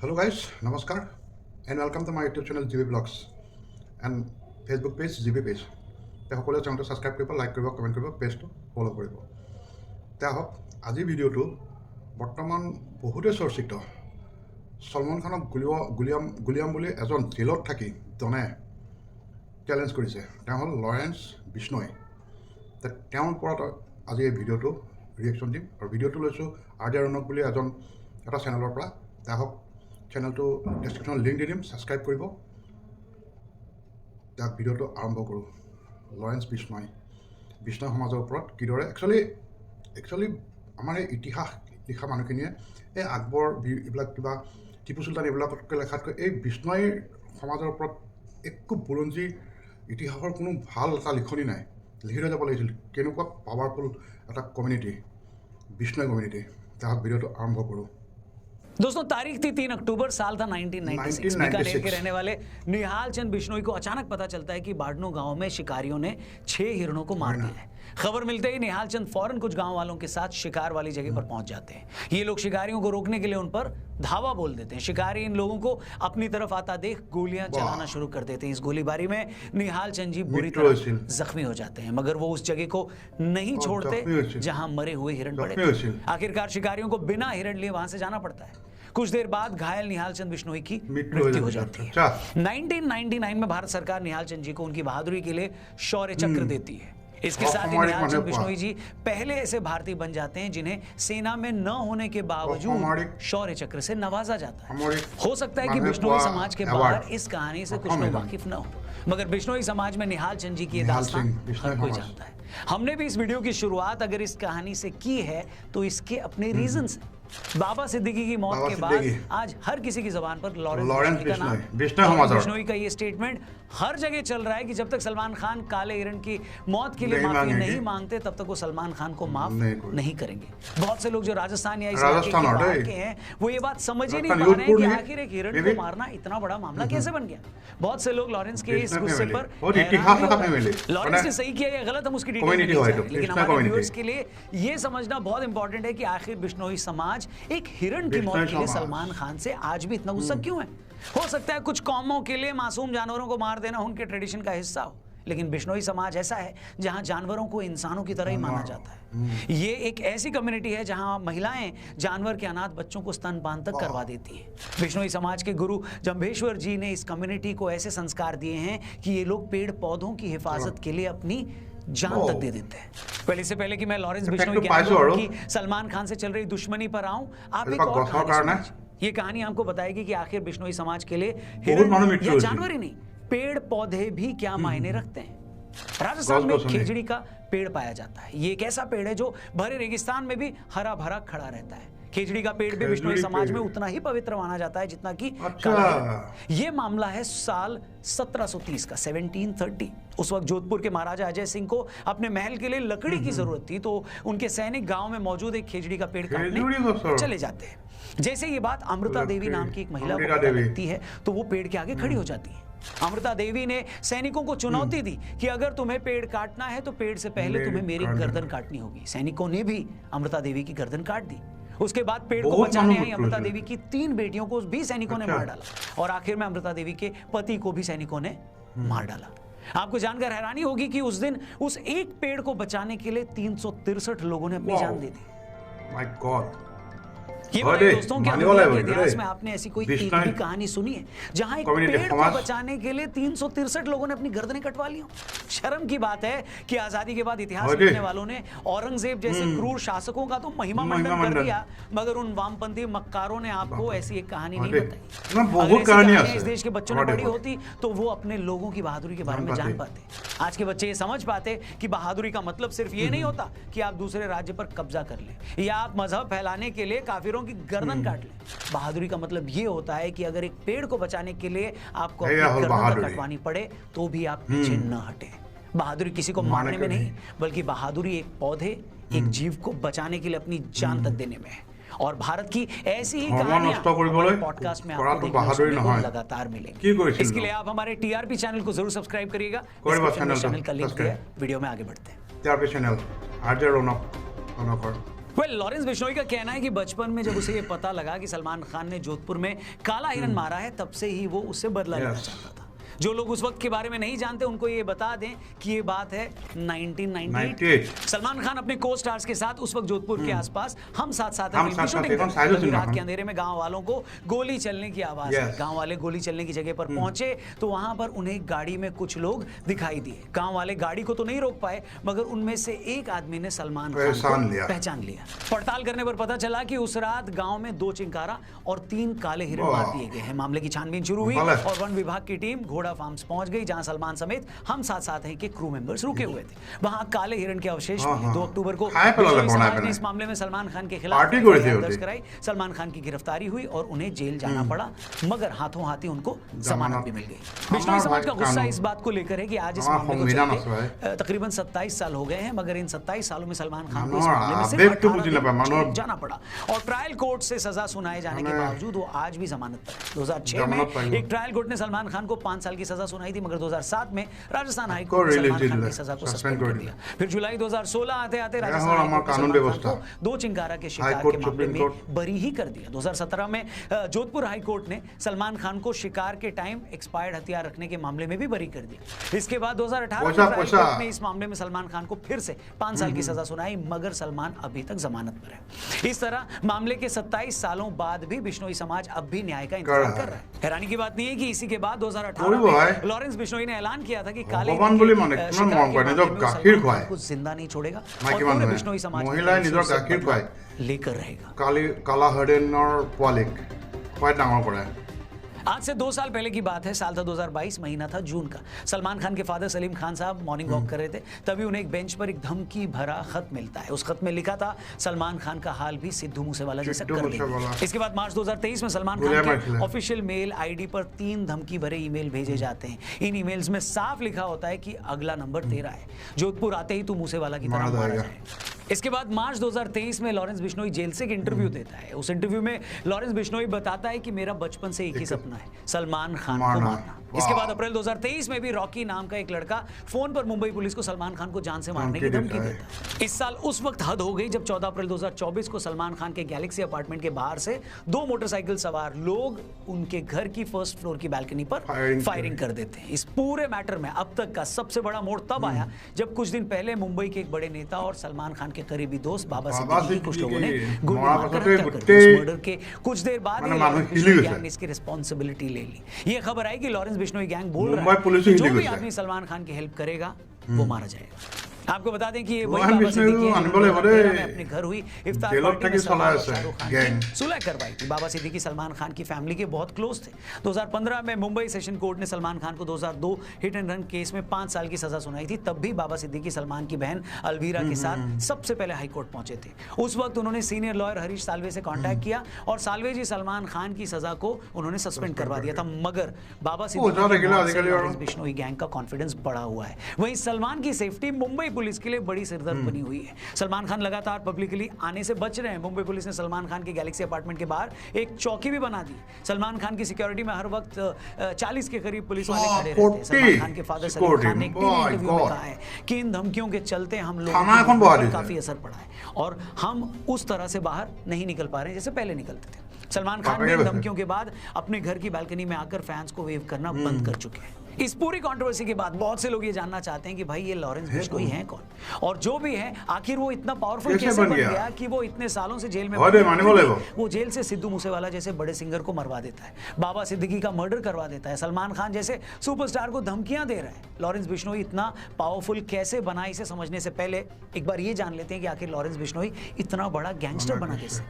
Hello guys, Namaskar and welcome to my YouTube channel GB Vlogs and Facebook page GB page. সকলে চেনেলটো subscribe কৰিব, like কৰিব, comment কৰিব, পেজটো follow' কৰিব। হওক আজিৰ ভিডিঅ'টো বৰ্তমান বহুতে চৰ্চিত সলমান খানক গুলিয়াম বুলি এজন জেলত থাকি জনে চেলেঞ্জ কৰিছে। তেওঁ হ'ল লৰেন্স বিষ্ণই। তেওঁৰ ওপৰত আজি এই ভিডিঅ'টো ৰিয়েকশ্যন দিম আৰু ভিডিঅ'টো লৈছোঁ RJ ৰৌনক বুলি এটা চেনেলৰ পৰা। হওক চেনেলটো ডেছক্ৰিপশ্যনত লিংক দি দিম, ছাবস্ক্ৰাইব কৰিব। ভিডিঅ'টো আৰম্ভ কৰোঁ। লৰেন্স বিষ্ণই সমাজৰ ওপৰত কিদৰে একচুৱেলি আমাৰ এই ইতিহাস লিখা মানুহখিনিয়ে এই আকবৰ এইবিলাক কিবা টিপু চুলতান এইবিলাকতকৈ লেখাতকৈ এই বিষ্ণই সমাজৰ ওপৰত একো বুৰঞ্জী ইতিহাসৰ কোনো ভাল এটা লিখনি নাই, লিখি থৈ যাব লাগিছিল। কেনেকুৱা পাৱাৰফুল এটা কমিউনিটি বিষ্ণই কমিউনিটি। ভিডিঅ'টো আৰম্ভ কৰোঁ। दोस्तों तारीख थी 3 अक्टूबर, साल था 1996। बीकानेर के रहने वाले निहाल चंद बिश्नोई को अचानक पता चलता है कि बाड़नू गांव में शिकारियों ने 6 हिरणों को मार दिया है। खबर मिलते ही निहाल चंद फौरन कुछ गांव वालों के साथ शिकार वाली जगह पर पहुंच जाते हैं। ये लोग शिकारियों को रोकने के लिए उन पर धावा बोल देते हैं। शिकारी इन लोगों को अपनी तरफ आता देख गोलियां चलाना शुरू कर देते हैं। इस गोलीबारी में निहाल चंद जी बुरी तरह जख्मी हो जाते हैं, मगर वो उस जगह को नहीं छोड़ते जहां मरे हुए हिरण पड़े थे। आखिरकार शिकारियों को बिना हिरण लिए वहां से जाना पड़ता है। कुछ देर बाद घायल निहाल चंद बिश्नोई की मृत्यु हो जाती है। 1999 में भारत सरकार निहाल चंद जी को उनकी बहादुरी के लिए शौर्य चक्र देती है। इसके साथ ही निहाल चंद बिश्नोई जी पहले ऐसे भारतीय बन जाते हैं जिन्हें सेना में न होने के बावजूद शौर्य चक्र से नवाजा जाता है। हो सकता है कि बिश्नोई समाज के बाहर इस कहानी से कुछ लोग वाकिफ न हो, मगर बिश्नोई समाज में निहाल चंद जी की दास्तान हर कोई जानता है। हमने भी इस वीडियो की शुरुआत अगर इस कहानी से की है तो इसके अपने रीजंस हैं। बाबा सिद्दीकी की मौत के बाद आज हर किसी की जबान पर लॉरेंस बिश्नोई का ये स्टेटमेंट हर जगह चल रहा है कि जब तक सलमान खान काले हिरण की मौत के लिए माफी नहीं मांगते तब तक वो सलमान खान को माफ नहीं करेंगे। बहुत से लोग जो राजस्थान या इस इलाके के हैं वो ये बात समझ ही नहीं पा रहे हैं कि आखिर एक हिरण को मारना इतना बड़ा मामला कैसे बन गया। बहुत से लोग लॉरेंस के इस गुस्से पर लॉरेंस ने सही किया या गलत हम उसकी डिटेल में, लेकिन हमारे व्यूअर्स के लिए ये समझना बहुत इंपॉर्टेंट है कि आखिर बिश्नोई समाज एक हिरण की मौत के लिए सलमान खान से आज भी इतना गुस्सा क्यों है। हो सकता है कुछ कौमों के लिए मासूम जानवरों को मार देना उनके ट्रेडिशन का हिस्सा हो, लेकिन बिश्नोई समाज ऐसा है जहां जानवरों को इंसानों की तरह ही माना जाता है। ये एक ऐसी कम्युनिटी है जहां महिलाएं जानवर के अनाथ बच्चों को स्तनपान तक करवा देती हैं। बिश्नोई समाज के गुरु जंभेश्वर जी ने इस कम्युनिटी को ऐसे संस्कार दिए हैं कि ये लोग पेड़ पौधों की हिफाजत के लिए अपनी जान तक दे देते हैं। पहले से पहले कि मैं लॉरेंस बिश्नोई की सलमान खान से चल रही दुश्मनी पर आऊं, आप एक और कहानी ये कहानी आपको बताएगी कि आखिर बिश्नोई समाज के लिए हिरण या जानवर ही नहीं, पेड़ पौधे भी क्या मायने रखते हैं। राजस्थान में खेजड़ी का पेड़ पाया जाता है। ये एक ऐसा पेड़ है जो भरे रेगिस्तान में भी हरा भरा खड़ा रहता है। खेजड़ी का पेड़ भी बिश्नोई समाज में उतना ही पवित्र माना जाता है जितना कि ये मामला है साल 1730 का 1730। उस वक्त जोधपुर के महाराजा अजय सिंह को अपने महल के लिए लकड़ी की जरूरत थी, तो उनके सैनिक गांव में मौजूद एक खेजड़ी का पेड़ काटने चले जाते हैं। जैसे ये बात अमृता देवी नाम की एक महिला को पता लगती है तो वो पेड़ के आगे खड़ी हो जाती है। अमृता देवी ने सैनिकों को चुनौती दी कि अगर तुम्हें पेड़ काटना है तो पेड़ से पहले तुम्हें मेरी गर्दन काटनी होगी। सैनिकों ने भी अमृता देवी की गर्दन काट दी। उसके बाद पेड़ को बचाने आई अमृता देवी की 3 बेटियों को भी सैनिकों ने मार डाला और आखिर में अमृता देवी के पति को भी सैनिकों ने मार डाला। आपको जानकर हैरानी होगी कि उस दिन उस एक पेड़ को बचाने के लिए 363 लोगों ने अपनी जान दे दी। My God. ये दोस्तों क्या इतिहास में आपने ऐसी कोई एक भी कहानी सुनी है जहां एक पेड़ को बचाने के लिए 363 लोगों ने अपनी गर्दनें कटवा ली हो। शर्म की बात है कि आजादी के बाद इतिहास लिखने वालों ने औरंगजेब जैसे क्रूर शासकों का तो महिमा मंडन कर दिया, मगर उन वामपंथी मक्कारों ने आपको ऐसी एक कहानी नहीं बताई। इस देश के बच्चों ने पढ़ी होती तो वो अपने लोगों की बहादुरी के बारे में जान पाते। आज के बच्चे ये समझ पाते कि बहादुरी का मतलब सिर्फ ये नहीं होता कि आप दूसरे राज्य पर कब्जा कर ले या आप मजहब फैलाने के लिए काफिरों की गर्दन काट ले। बहादुरी का मतलब ये होता है कि अगर एक पेड़ को बचाने के लिए आपको अपनी गर्दन कटवानी पड़े तो भी आप पीछे न हटे। बहादुरी किसी को मारने में नहीं, बल्कि बहादुरी एक पौधे, एक जीव को बचाने के लिए अपनी जान तक देने में है। और भारत की ऐसी ही कहानियां पॉडकास्ट में आपको लगातार मिलेंगी। इसके लिए आप हमारे TRP चैनल को जरूर सब्सक्राइब करिएगा। चैनल का लिंक है। वीडियो में आगे बढ़ते हैं। TRP चैनल RJ रौनक लॉरेंस बिश्नोई का कहना है कि बचपन में जब उसे ये पता लगा कि सलमान खान ने जोधपुर में काला हिरन मारा है, तब से ही वो उससे बदला लेना चाहता था। जो लोग उस वक्त के बारे में नहीं जानते उनको ये बता दें कि ये बात है 1998। सलमान खान अपने को स्टार्स के साथ उस वक्त जोधपुर के आसपास हम साथ साथ हैं फिल्म की शूटिंग कर रहे थे। रात के अंधेरे में गांव वालों को गोली चलने की आवाज आई। गांव वाले गोली चलने की जगह पर पहुंचे तो वहां पर उन्हें गाड़ी में कुछ लोग दिखाई दिए। गांव वाले गाड़ी को तो नहीं रोक पाए, मगर उनमें से एक आदमी ने सलमान खान को पहचान लिया। पड़ताल करने पर पता चला कि उस रात गांव में 2 चिंकारा और 3 काले हिरन मार दिए गए हैं। मामले की छानबीन शुरू हुई और वन विभाग की टीम घोड़ा फार्म्स पहुंच गई, जहां सलमान समेत हम साथ साथ हैं के क्रू मेंबर्स रुके हुए थे। वहां काले हिरन के अवशेष 2 अक्टूबर को समाज ने इस मामले में सलमान खान के खिलाफ दर्ज कराई। सलमान खान की गिरफ्तारी हुई और उन्हें जेल जाना पड़ा, मगर हाथों हाथ ही उनको जमानत भी मिल गई। बिश्नोई समाज का गुस्सा इस बात को लेकर है कि आज इस मामले को चलते तकरीबन 27 साल हो गए हैं, मगर इन 27 सालों में सलमान खान को इस मामले में सिर्फ 18 दिन जाना पड़ा और ट्रायल कोर्ट से सजा सुनाए जाने के बावजूद वो आज भी जमानत पर। 2006 में एक ट्रायल कोर्ट ने सलमान खान को 5 साल की सजा सुनाई थी, मगर 2007 में राजस्थान हाई कोर्ट ने सलमान खान की सजा को सस्पेंड कर दिया। फिर जुलाई 2016 आते आते राजस्थान हाई कोर्ट ने सलमान खान को 2 चिंकारा के शिकार के मामले में बरी ही कर दिया। 2017 में जोधपुर हाई कोर्ट ने सलमान खान को शिकार के टाइम एक्सपायर्ड हथियार रखने के मामले में भी बरी कर दिया। इसके बाद 2018 में ट्रायल कोर्ट ने इस मामले में सलमान खान को फिर से 5 साल की सजा सुनाई, मगर सलमान अभी तक जमानत पर है। इस तरह मामले के 27 सालों बाद भी बिश्नोई समाज अब भी न्याय का इंतजार कर रहा है। हैरानी की बात नहीं है कि इसी के बाद 2018 में लॉरेंस बिश्नोई ने ऐलान किया था कि काले कुछ जिंदा नहीं छोड़ेगा और पूरे बिश्नोई समाज लेकर रहेगा। काला हरिणर पोवालिक कय डांगर करे। आज से 2 साल पहले की बात है। साल था 2022, महीना था जून का। सलमान खान के फादर सलीम खान साहब मॉर्निंग वॉक कर रहे थे, तभी उन्हें एक बेंच पर एक धमकी भरा खत मिलता है। उस खत में लिखा था, सलमान खान का हाल भी सिद्धू मूसेवाला जैसा कर देंगे। इसके बाद मार्च 2023 में सलमान खान के ऑफिशियल मेल आईडी पर 3 धमकी भरे ईमेल भेजे जाते हैं। इन ईमेल्स में साफ लिखा होता है कि अगला नंबर तेरा है, जोधपुर आते ही तू मूसेवाला की तरह मारा जाए। इसके बाद मार्च 2023 में लॉरेंस बिश्नोई जेल से एक इंटरव्यू देता है। उस इंटरव्यू में लॉरेंस बिश्नोई बताता है कि मेरा बचपन से एक ही सपना है, सलमान खान को मारना। इसके बाद अप्रैल 2023 में भी रॉकी नाम का एक लड़का फोन पर मुंबई पुलिस को सलमान खान को जान से मारने की धमकी देता है। इस साल उस वक्त हद हो गई जब 14 अप्रैल 2024 को सलमान खान के गैलेक्सी अपार्टमेंट के बाहर से 2 मोटरसाइकिल सवार लोग उनके घर की फर्स्ट फ्लोर की बालकनी पर फायरिंग कर देते हैं। इस पूरे मैटर में अब तक का सबसे बड़ा मोड़ तब आया जब कुछ दिन पहले मुंबई के एक बड़े नेता और सलमान खान के करीबी दोस्त बाबा सिद्दीकी कुछ लोगों ने गोली मारकर हत्या कर दी। उस मर्डर के कुछ देर बाद ही लॉरेंस बिश्नोई गैंग ने इसकी रिस्पांसिबिलिटी ले ली। ये खबर आई कि लॉरेंस बिश्नोई गैंग बोल रहा है कि जो भी आदमी सलमान खान की हेल्प करेगा वो मारा जाएगा। आपको बता दें कि ये वही बाबा सिद्दीकी है, अपने घर हुई इफ्तार पार्टी में सलमान और शाहरुख खान ने सुलह करवाई थी। बाबा सिद्दीकी सलमान खान की फैमिली के बहुत क्लोज थे। 2015 में मुंबई सेशन कोर्ट ने सलमान खान को 2002 हिट एंड रन केस में 5 साल की सजा सुनाई थी। तब भी बाबा सिद्दीकी सलमान की बहन अलवीरा के साथ सबसे पहले हाई कोर्ट पहुंचे थे। उस वक्त उन्होंने सीनियर लॉयर हरीश साल्वे से कांटेक्ट किया और साल्वे जी सलमान खान की सजा को उन्होंने सस्पेंड करवा दिया था, मगर बाबा सिद्दीकी बिश्नोई गैंग का कॉन्फिडेंस बढ़ा हुआ है। वहीं सलमान की सेफ्टी मुंबई पुलिस के लिए बड़ी सिरदर्द बनी हुई है। सलमान खान लगातार पब्लिकली आने से बच रहे हैं। मुंबई पुलिस ने सलमान खान के गैलेक्सी अपार्टमेंट के बाहर एक चौकी भी बना दी। सलमान खान की सिक्योरिटी में हर वक्त 40 के करीब पुलिस वाले खड़े रहते हैं। सलमान खान के फादर सलीम खान ने एक इंटरव्यू में कहा है कि इन धमकियों के चलते हम लोगों को काफी असर पड़ा है और हम उस तरह से बाहर नहीं निकल पा रहे हैं जैसे पहले निकलते थे। सलमान खान ने धमकियों के बाद अपने घर की बालकनी में आकर फैंस को वेव करना बंद कर चुके हैं। इस पूरी कंट्रोवर्सी के बाद बहुत से लोग ये जानना चाहते हैं कि भाई ये लॉरेंस बिश्नोई हैं कौन, और जो भी है आखिर वो इतना पावरफुल कैसे बन गया कि वो इतने सालों से जेल में वो जेल से सिद्धू मूसेवाला जैसे बड़े सिंगर को मरवा देता है, बाबा सिद्दीकी का मर्डर करवा देता है, सलमान खान जैसे सुपरस्टार को धमकियां दे रहा है। लॉरेंस बिश्नोई इतना पावरफुल कैसे बना, इसे समझने से पहले एक बार ये जान लेते हैं कि आखिर लॉरेंस बिश्नोई इतना बड़ा गैंगस्टर बना कैसे।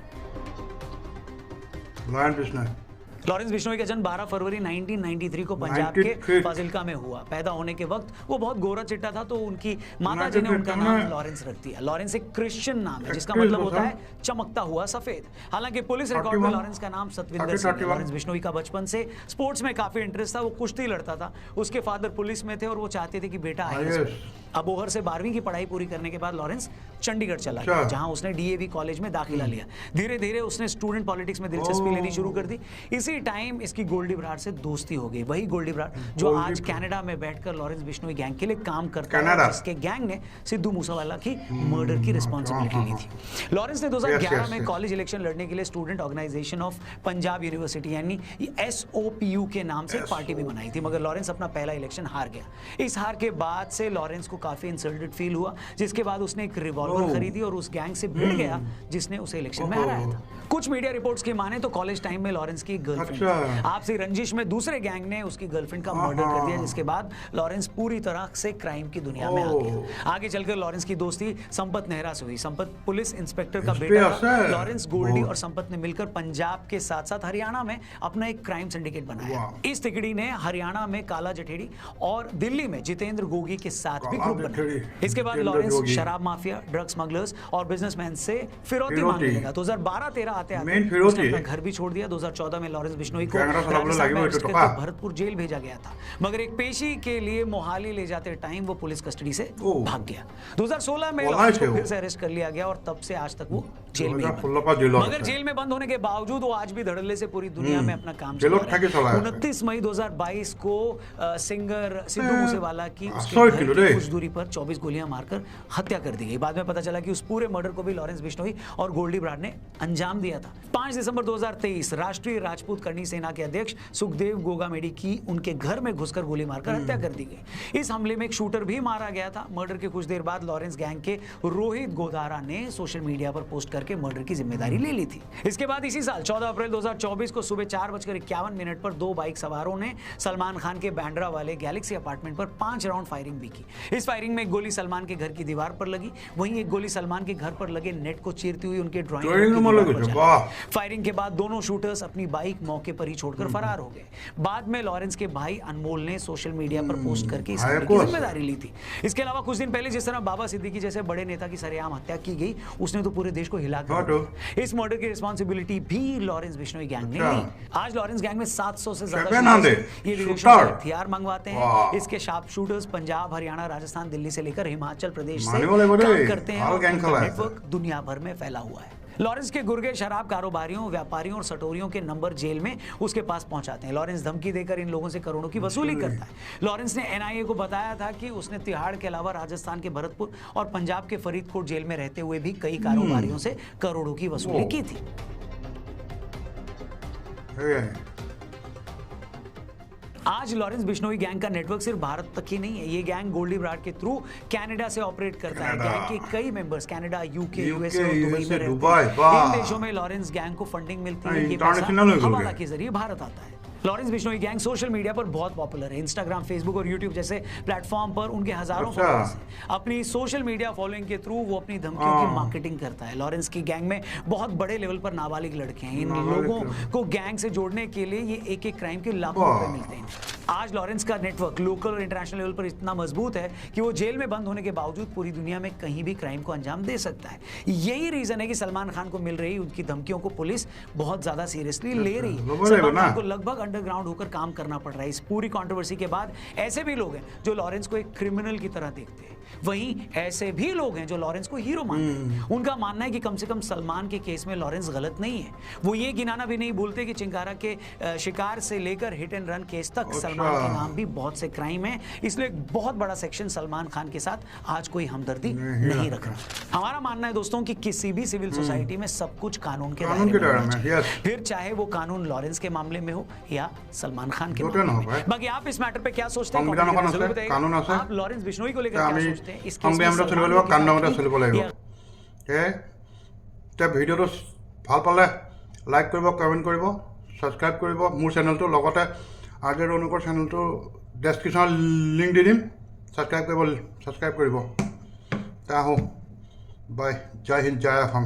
लॉरेंस बिश्नोई का जन्म 12 फरवरी 1993 को पंजाब के फाजिल्का में हुआ। पैदा होने के वक्त वो बहुत गोरा चिट्टा था, तो उनकी माताजी ने उनका नाम लॉरेंस रख दिया। लॉरेंस एक क्रिश्चियन नाम है जिसका मतलब होता है चमकता हुआ सफेद। हालांकि पुलिस रिकॉर्ड में लॉरेंस का नाम सतविंदर सिंह है। लॉरेंस बिश्नोई का बचपन से स्पोर्ट्स में काफी इंटरेस्ट था। वो कुश्ती लड़ता था। उसके फादर पुलिस में थे और वो चाहते थे कि बेटा आईएएस। अबोहर से 12वीं की पढ़ाई पूरी करने के बाद लॉरेंस चंडीगढ़ चला गया, जहां उसने डीएवी कॉलेज में दाखिला लिया। धीरे धीरे उसने स्टूडेंट पॉलिटिक्स में दिलचस्पी लेनी शुरू कर दी। इसी इसी टाइम इसकी गोल्डी बराड़ से दोस्ती हो गई। वही गोल्डी बराड़ जो गोल्डी आज कनाडा में बैठकर लॉरेंस बिश्नोई गैंग के लिए काम करता है, कनाडा। जिसके गैंग ने सिद्धू मूसेवाला की मर्डर की रिस्पॉन्सिबिलिटी ली थी। लॉरेंस ने 2011 में कॉलेज इलेक्शन लड़ने के लिए student organization of Punjab university यानी SOPU के नाम से एक पार्टी भी बनाई थी, मगर लॉरेंस अपना पहला इलेक्शन हार गया। इस हार के बाद से लॉरेंस को काफी इंसल्टेड फील हुआ, जिसके बाद उसने एक रिवॉल्वर खरीदी और उस गैंग से भिड़ गया जिसने उसे इलेक्शन में हराया था। कुछ मीडिया रिपोर्ट्स की माने तो कॉलेज टाइम में लॉरेंस की गर्लफ्रेंड आपसी रंजिश में दूसरे गैंग ने उसकी गर्लफ्रेंड का मर्डर कर दिया, जिसके बाद लॉरेंस पूरी तरह से क्राइम की दुनिया में आ गया। आगे चलकर लॉरेंस की दोस्ती संपत नेहरा से हुई। संपत पुलिस इंस्पेक्टर का बेटा था। लॉरेंस, गोल्डी और संपत ने मिलकर पंजाब के साथ साथ हरियाणा में अपना एक क्राइम सिंडिकेट बनाया। इस तिकड़ी ने हरियाणा में काला जठेड़ी और दिल्ली में जितेंद्र गोगी के साथ भी ग्रुप बनाया। इसके बाद लॉरेंस शराब माफिया, ड्रग स्मगलर्स और बिजनेसमैन से फिरौती मांगने लगा। 2012-13 आते उसने अपना घर भी छोड़ दिया। 2014 में लॉरेंस बिश्नोई को राजस्थान में अरेस्ट करके भरतपुर जेल भेजा गया था, मगर एक पेशी के लिए मोहाली ले जाते टाइम वो पुलिस कस्टडी से भाग गया। 2016 में लॉरेंस को फिर से अरेस्ट कर लिया गया और तब से आज तक वो जेल में, मगर जेल में बंद होने के बावजूद वो आज भी धड़ल्ले से पूरी दुनिया में अपना काम चला रहा है। 29 मई 2022 को सिंगर सिद्धू मूसेवाला की उसके घर की कुछ दूरी पर 24 गोलियां मारकर हत्या कर दी गई। बाद में पता चला कि उस पूरे मर्डर को भी लॉरेंस बिश्नोई और गोल्डी बराड़ ने अंजाम दिया था। 5 दिसंबर 2023 राष्ट्रीय राजपूत करनी सेना के अध्यक्ष सुखदेव गोगामेडी की उनके घर में घुसकर गोली मारकर हत्या कर दी गई। इस हमले में एक शूटर भी मारा गया था। मर्डर के कुछ देर बाद लॉरेंस गैंग के रोहित गोदारा ने सोशल मीडिया पर पोस्ट करके मर्डर की जिम्मेदारी ले ली थी। इसके बाद इसी साल 14 अप्रैल 2024 को सुबह 4:51 पर 2 बाइक सवारों ने सलमान खान के बैंड्रा वाले गैलेक्सी अपार्टमेंट पर 5 राउंड फायरिंग भी की। इस फायरिंग में एक गोली सलमान के घर की दीवार पर लगी, वहीं एक गोली सलमान के घर पर लगे नेट को चीरती हुई उनके ड्राइंग रूम में। फायरिंग के बाद दोनों शूटर्स अपनी बाइक मौके पर ही छोड़कर फरार हो गए। बाद में लॉरेंस के भाई अनमोल ने सोशल मीडिया पर पोस्ट करके इस हमले की जिम्मेदारी ली थी। इसके अलावा कुछ दिन पहले जिस तरह बाबा सिद्दीकी जैसे बड़े नेता की सरेआम हत्या की गई, उसने तो पूरे देश को हिला कर इस मर्डर की रिस्पांसिबिलिटी भी लॉरेंस बिश्नोई गैंग ने ली। आज लॉरेंस गैंग में 700 से ज्यादा ये विदेशों से हथियार मंगवाते हैं। इसके शार्प शूटर्स पंजाब, हरियाणा, राजस्थान, दिल्ली से लेकर हिमाचल प्रदेश से काम करते हैं और नेटवर्क दुनिया भर में फैला हुआ है। लॉरेंस के गुर्गे शराब कारोबारियों, व्यापारियों और सटोरियों के नंबर जेल में उसके पास पहुंचाते हैं। लॉरेंस धमकी देकर इन लोगों से करोड़ों की वसूली करता है। लॉरेंस ने NIA को बताया था कि उसने तिहाड़ के अलावा राजस्थान के भरतपुर और पंजाब के फरीदकोट जेल में रहते हुए भी कई कारोबारियों से करोड़ों की वसूली की थी। आज लॉरेंस बिश्नोई गैंग का नेटवर्क सिर्फ भारत तक ही नहीं है। ये गैंग गोल्डी बराड़ के थ्रू कनाडा से ऑपरेट करता है। गैंग के कई मेंबर्स कनाडा, UK, USA और दुबई में रहते हैं। इन देशों में लॉरेंस गैंग को फंडिंग मिलती है। ये पैसा हवाला के जरिए भारत आता है। Lawrence Bishnoi gang social media पर बहुत पॉपुलर है। इंस्टाग्राम, फेसबुक और यूट्यूब जैसे प्लेटफॉर्म पर उनके हजारों फॉलोअर्स हैं। अपनी सोशल मीडिया फॉलोइंग के थ्रू वो अपनी धमकियों की मार्केटिंग करता है। लॉरेंस की गैंग में बहुत बड़े लेवल पर नाबालिग लड़के हैं। इन लोगों को गैंग से जोड़ने के लिए ये एक क्राइम के लाखों रुपए मिलते हैं। आज लॉरेंस का नेटवर्क लोकल और इंटरनेशनल लेवल पर इतना मजबूत है कि वो जेल में बंद होने के बावजूद पूरी दुनिया में कहीं भी क्राइम को अंजाम दे सकता है। यही रीजन है कि सलमान खान को मिल रही उनकी धमकियों को पुलिस बहुत ज्यादा सीरियसली ले रही है। सलमान खान को लगभग अंडरग्राउंड होकर काम करना पड़ रहा है। इस पूरी कंट्रोवर्सी के बाद ऐसे भी लोग हैं जो लॉरेंस को एक क्रिमिनल की तरह देखते हैं, वहीं ऐसे भी लोग हैं जो लॉरेंस को हीरो मानते हैं। उनका मानना है कि कम से कम सलमान के केस में लॉरेंस गलत नहीं है। वो ये गिनाना भी नहीं भूलते कि चिंकारा के शिकार से लेकर हिट एंड रन केस तक सलमान के नाम भी बहुत से क्राइम है। इसलिए एक बहुत बड़ा सेक्शन सलमान खान के साथ आज कोई हमदर्दी नहीं रख रहा। हमारा मानना है दोस्तों कि किसी भी सिविल सोसाइटी में सब कुछ कानून के दायरे में होना चाहिए, फिर चाहे वो कानून लॉरेंस के मामले में हो या सलमान खान के मामले में। बाकी आप इस मैटर पे क्या सोचते हैं? आप लॉरेंस बिश्नोई को लेकर क्या सोचते हैं? ভিডিওটো ভাল পালে লাইক কৰিব, কমেণ্ট কৰিব, ছাবস্ক্ৰাইব কৰিব মোৰ চেনেলটো। লগতে আৰ.জে. ৰণুকৰ চেনেলটো ডেছক্ৰিপশ্যনত লিংক দি দিম, ছাবস্ক্ৰাইব কৰিব। তে আহোঁ, বাই। জয় হিন্দ, জয় অসম।